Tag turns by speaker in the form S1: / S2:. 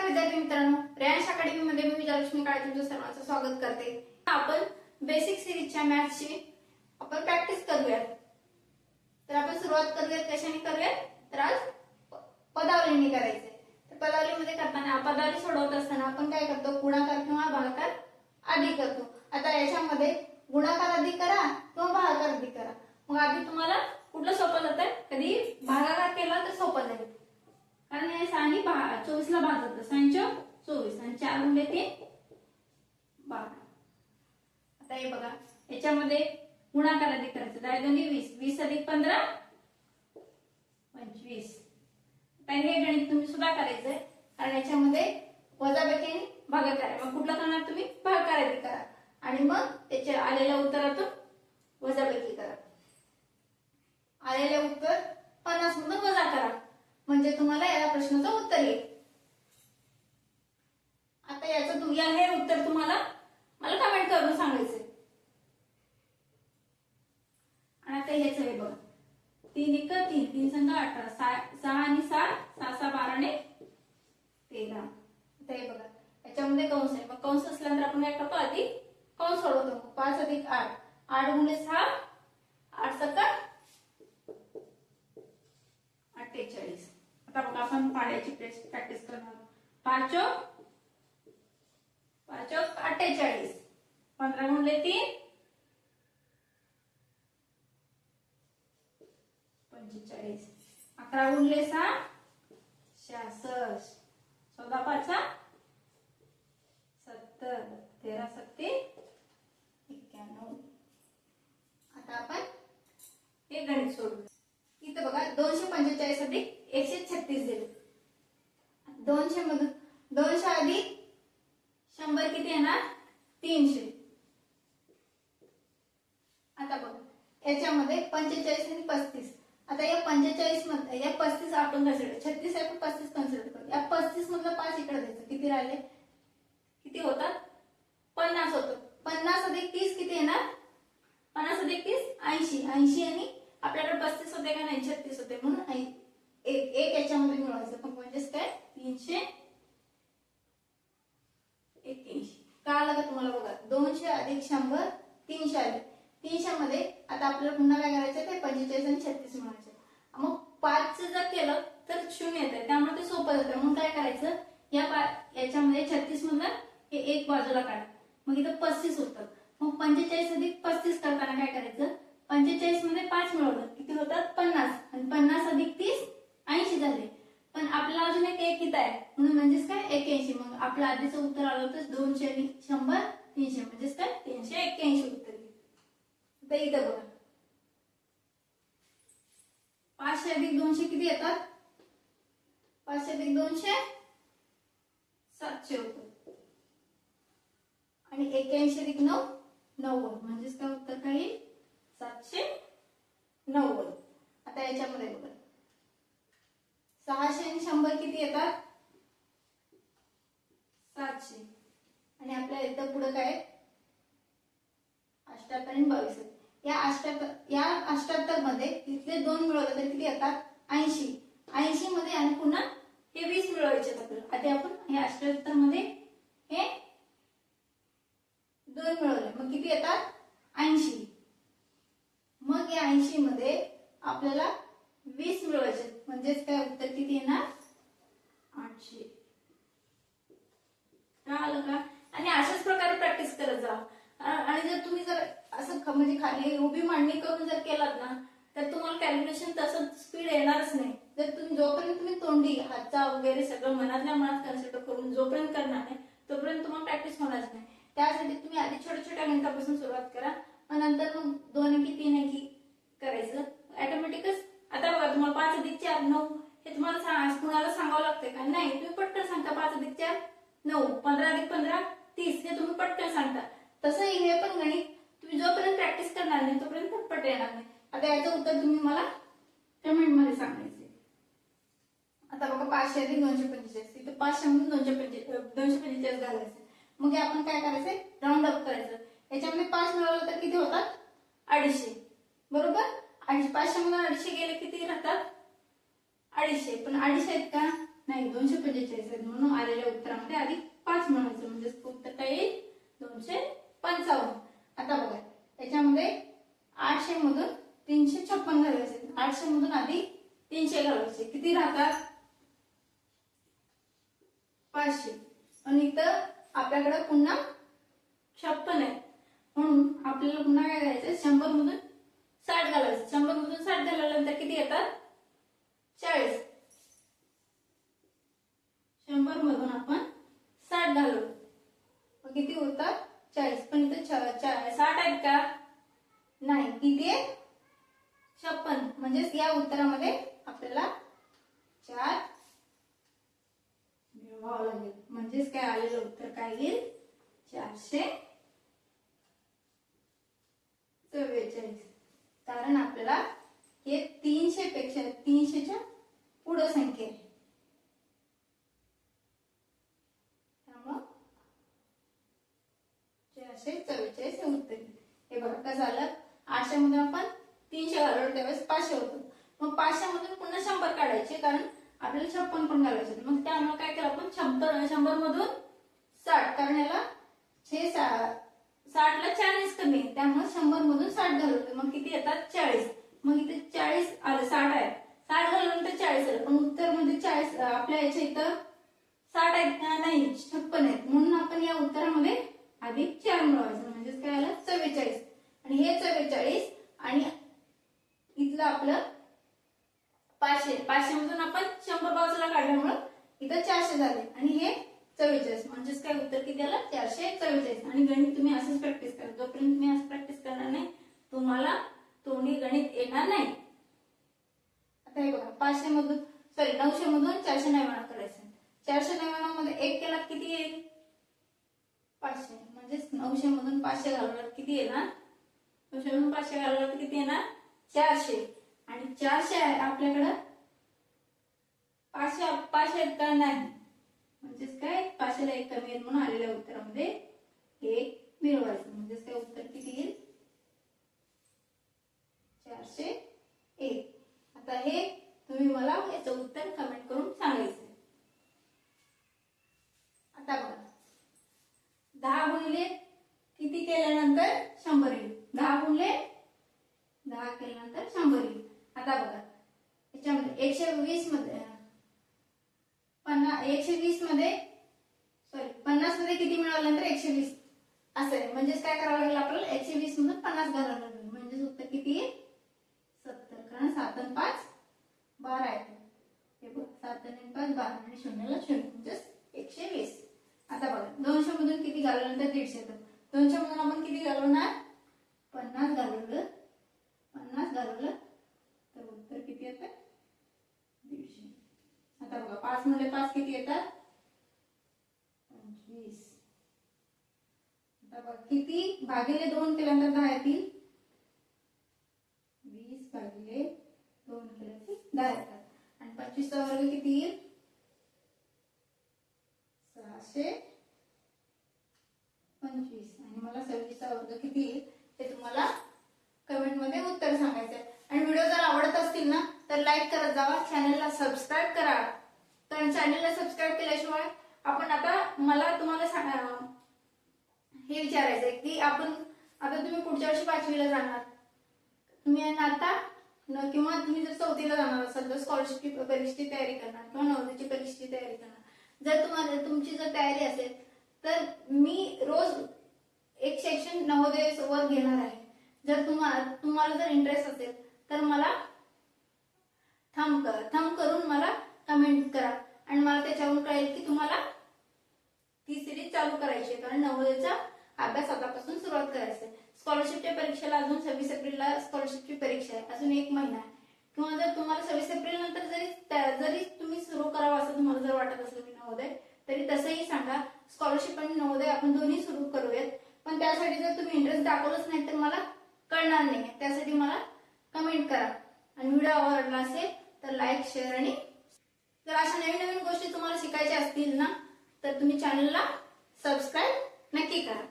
S1: विद्यार्थी मित्रांनो, रेयांश अकॅडमी मध्ये मी विजयलक्ष्मी काळे तुमचं सर्वांचं स्वागत करते। आपण बेसिक सिरीजच्या मॅथ्सची आपण प्रॅक्टिस करूयात। तर आपण सुरुवात करूयात, कशाने करूयात तर आज पदावलीने करायचे। तर पदावलीमध्ये करताना पदावली सोडवत असताना आपण काय करतो, गुणाकार किंवा भागाकार आधी करतो। आता याच्यामध्ये गुणाकार आधी करा किंवा भागाकार आधी करा। मग आधी तुम्हाला कुठलं सोपं जातं, कधी भागाकार केला तर सोपं जाईल, कारण हे 6 आणि 24 ला भाग जातं। 6 24 आणि 4 गुणिले 3 12। आता हे बघा, याच्यामध्ये गुणाकार आधी करायचं, 10 दुनी 20, 20 अधिक 15 25। आता हे गणित तुम्ही सुद्धा करायचंय, कारण याच्यामध्ये वजाबाकी आणि भागाकार आहे। मग कुठला करणार तुम्ही, भागाकार आधी करा आणि मग त्याच्या आलेल्या उत्तरातून वजाबाकी करा। आलेले उत्तर 50 मधून वजा करा, म्हणजे तुम्हाला या प्रश्नाचं उत्तर येईल। आता याचं हे उत्तर तुम्हाला मला कमेंट करून सांगायचंय। आणि आता ह्याचं हे बघा, 3 1 3, 3 संग 18, 6 आणि 7, 6 6 12 ने 13। आता हे बघा, याच्यामध्ये कंस आहे, मग कंस असल्यानंतर आपण काय करतो, आधी कंस सोडवतो। 5 अधिक 8, 8 गुणिले 6, 8 सका 48। आता बघा, आपण पाड्याची प्रॅक्टिस करणार। 5 चौक 48, 15 गुणिले 3 45, 11 गुणिले 6 66, 14 5 70, 13 7 91। आता आपण हे गणित सोडवू। इथे बघा, 245 अधिक 136 दिले। 200 मधून 200 अधिक 100 किती येणार, 300। आता बघा, याच्यामध्ये 45 आणि 35। आता या 45 मध्ये या 35 आपण कन्सिडर, 36 आहे पण 35 कन्सिडर करू। या 35 मधलं 5 इकडे द्यायचं, किती राहिले, किती होतात, 50 होतं। 50 अधिक 30 किती येणार, 50 अधिक 30 80, 80 आणि आपल्याकडे 35 होते का नाही, 36 होते, म्हणून एक याच्यामध्ये मिळवायचं, पण म्हणजेच काय 381। कळालं का तुम्हाला? बघा, 200 अधिक 100 300 आले। 300 मध्ये आता आपल्याला पुन्हा काय करायचं, ते 45 आणि 36 मिळवायचे। मग 5 जर केलं तर 0 येतं, त्यामुळे ते सोपं जातं। म्हणून काय करायचं, याच्यामध्ये 36 मधलं हे एक बाजूला काढा, मग इथं 35 होतं। मग 45 अधिक 35 करताना काय करायचं, 45 मध्ये 5 मिळवलं, किती होतात 50, आणि 50 अधिक 30 80 झाले। पण आपल्याला अजून एक किती आहे, म्हणून म्हणजेच काय 81। मग आपलं आधीचं उत्तर आलं होतं 200 आणि 100 300, म्हणजेच काय 381 उत्तर येईल। आता इथं बघा, 500 अधिक 200 किती येतात, 500 अधिक 200 700 होतं, आणि 81 अधिक 9 90, म्हणजेच काय उत्तर काय येईल 790। आता याच्यामध्ये बघा, 600 आणि 100 किती येतात, 700, आणि आपल्या इथं पुढे काय 78 आणि 22। या 78 मध्ये इथले 2 मिळवले तर किती येतात 80, 80 मध्ये आणि पुन्हा हे 20 मिळवायचे आपल्याला। आता आपण हे 78 मध्ये हे 2 मिळवले, मग किती येतात 80। मग या 80 मध्ये आपल्याला 20 मिळवायचे, म्हणजेच काय उत्तर किती येणार 800। कळालं का? आणि अशाच प्रकारे प्रॅक्टिस करत जा। आणि जर तुम्ही जर असं म्हणजे खाली उभी मांडणी करून जर केलात ना, तर तुम्हाला कॅल्क्युलेशन तसं स्पीड येणारच नाही। जर जोपर्यंत तुम्ही तोंडी हातचा वगैरे सगळं मनातल्या मनात कन्सिडर करून जोपर्यंत करणार नाही, तोपर्यंत तुम्हाला प्रॅक्टिस होणारच नाही। त्यासाठी तुम्ही आधी छोट्या छोट्या गणितापासून सुरुवात करा, मग नंतर मग 2 अंकी 3 अंकी करायचं, ऑटोमॅटिकच। आता बघा, तुम्हाला 5 अधिक 4 9 हे तुम्हाला कुणाला सांगावं लागतंय का नाही, तुम्ही पटकन सांगता 5 अधिक 4 9, 15 अधिक 15 30, हे तुम्ही पटकन सांगता। तसं हे पण गणित तुम्ही जोपर्यंत प्रॅक्टिस करणार नाही तोपर्यंत पटपट येणार नाही। आता याचं उत्तर तुम्ही मला कमेंट मध्ये सांगायचे। आता बघा, 500 अधिक 245, इथे 500 मधून 245 घालायचं। मग आपण काय करायचंय, राऊंड अप करायचं। याच्यामध्ये 5 मिळवलं तर किती होतात 250, बरोबर। 500 मधून 250 गेले किती राहतात 250, पण 250 आहेत का नाही, 245 आहेत, म्हणून आलेले उत्तर किती राहतात 500. आणि इथं आपल्याकडे पुन्हा 56 आहे, म्हणून आपल्याला पुन्हा काय करायचं 100 मधून 60 घालायचं. 100 मधून 60 घालवल्यानंतर किती येतात 40. 100 मधून आपण 60 घालवलं मग किती होतात 40. पण इथे 60 आहेत का नाही, किती आहे 56. म्हणजेच या उत्तरामध्ये आपल्याला 4 मिळवावं लागेल. म्हणजेच काय आलेलं उत्तर काय येईल 444. कारण आपल्याला हे 300च्या पुढे संख्या आहे, त्यामुळं 444 हे उत्तर. हे बघा कसं झालं, 800 मधून आपण 300 घालवलं त्यावेळेस 500 होतं. मग 500 मधून पुन्हा 100 काढायचे, कारण आपल्याला 56 पण घालायचे. मग त्यामुळे काय केलं आपण 100 मधून 60, कारण याला 60ला 40 कमी आहे, त्यामुळे 100 मधून 60 घालवलं. मग किती येतात 40. मग इथे 40 आलं, 60 आहे, 60 घालवल्यानंतर 40 आलं. पण उत्तर मध्ये 40 आपल्या याच्या इथं 60 आहेत का नाही 56 आहेत, म्हणून आपण या उत्तरामध्ये अधिक 4 मिळवायचं. म्हणजेच काय आलं 44. आणि हे 44 आणि इथलं आपलं 500 मधून आपण 100 बाजूला काढल्यामुळं इथं 400 झाले. आणि हे 44. म्हणजेच काय उत्तर किती आलं 444. आणि गणित तुम्ही असंच प्रॅक्टिस करा. जोपर्यंत तुम्ही असं प्रॅक्टिस करणार नाही तुम्हाला तोंडी गणित येणार नाही. आता हे बघा 900 मधून 499 करायचं. 499 मध्ये 1 केला किती येईल 500. म्हणजेच 900 मधून 500 घालवल्यावर किती येणार 900 मधून 500 घालवल्यावर किती येणार 400. आणि 400 आहे आपल्याकडं 500 आहेत का नाही, म्हणजेच काय 500ला 1 कमी आहेत, म्हणून आलेल्या उत्तरामध्ये 1 मिळवायचं. म्हणजेच काय उत्तर किती येईल 401. आता हे तुम्ही मला याचं उत्तर कमेंट करून सांगायचं. आता बघा 10 गुणिले किती केल्यानंतर 100 येईल. 10 गुणिले 10 केल्यानंतर 100 येईल. आता बघा याच्यामध्ये 120 मध्ये 50 मध्ये किती मिळवल्यानंतर 120 असं आहे. म्हणजेच काय करावं लागेल आपल्याला 120 मधून 50 घालावं लागेल. म्हणजेच उत्तर किती येईल 70. कारण 7 आणि 5 12 आहे. हे बघ 7 आणि 5 12 आणि 0ला 0 म्हणजेच 120. आता बघा 200 मधून किती घालवल्यानंतर 150 येतं. 200 मधून आपण किती घालवणार 50 घालवलं तर उत्तर किती येतं 150. आता बघा 5 मध्ये 5 किती येतात 25. आता बघा किती भागिले 2 केल्यानंतर 10 येतील 20 भागिले 2 केल्यानंतर 10 येतात. आणि 25 चा वर्ग किती येईल 625. आणि मला 26 चा वर्ग किती येईल हे तुम्हाला कमेंट मध्ये उत्तर सांगायचं आहे. आणि व्हिडिओ जर आवडत असतील ना तर लाईक करत जावा, चॅनलला सबस्क्राईब करा. कारण चॅनलला सबस्क्राईब केल्याशिवाय आपण मला तुम्हाला हे विचारायचंय की आपण आता तुम्ही पुढच्या वर्षी 5वीला जाणार, तुम्ही आता किंवा तुम्ही जर 4थीला जाणार असाल तर स्कॉलरशिपची परीक्षेची तयारी करणार किंवा नवोदयची परीक्षेची तयारी करणार. जर तुमची जर तयारी असेल तर मी रोज एक सेक्शन नवोदय वर घेणार आहे. जर तुम्हाला जर इंटरेस्ट असेल तर मला थंब करून मला कमेंट करा आणि मला त्याच्यावरून कळेल की तुम्हाला ती सिरीज चालू करायची आहे. कारण नवोदयचा अभ्यास आतापासून सुरुवात करायचा आहे. स्कॉलरशिपच्या परीक्षेला अजून 26 एप्रिलला स्कॉलरशिपची परीक्षा आहे, अजून 1 महिना आहे. किंवा जर तुम्हाला 26 एप्रिल नंतर जरी तुम्ही सुरू करावं असं तुम्हाला जर वाटत असेल की नवोदय, तरी तसंही सांगा. स्कॉलरशिप आणि नवोदय आपण दोन्ही सुरू करूयात. पण त्यासाठी जर तुम्ही इंटरेस्ट दाखवलंच नाही तर मला कळणार नाही. त्यासाठी मला कमेंट करा. आणि व्हिडिओ आवडला असेल तर लाईक शेअर आणि जर अशा नवीन गोष्टी तुम्हाला शिकायच्या असतील ना तर तुम्ही चॅनलला सबस्क्राईब नक्की करा.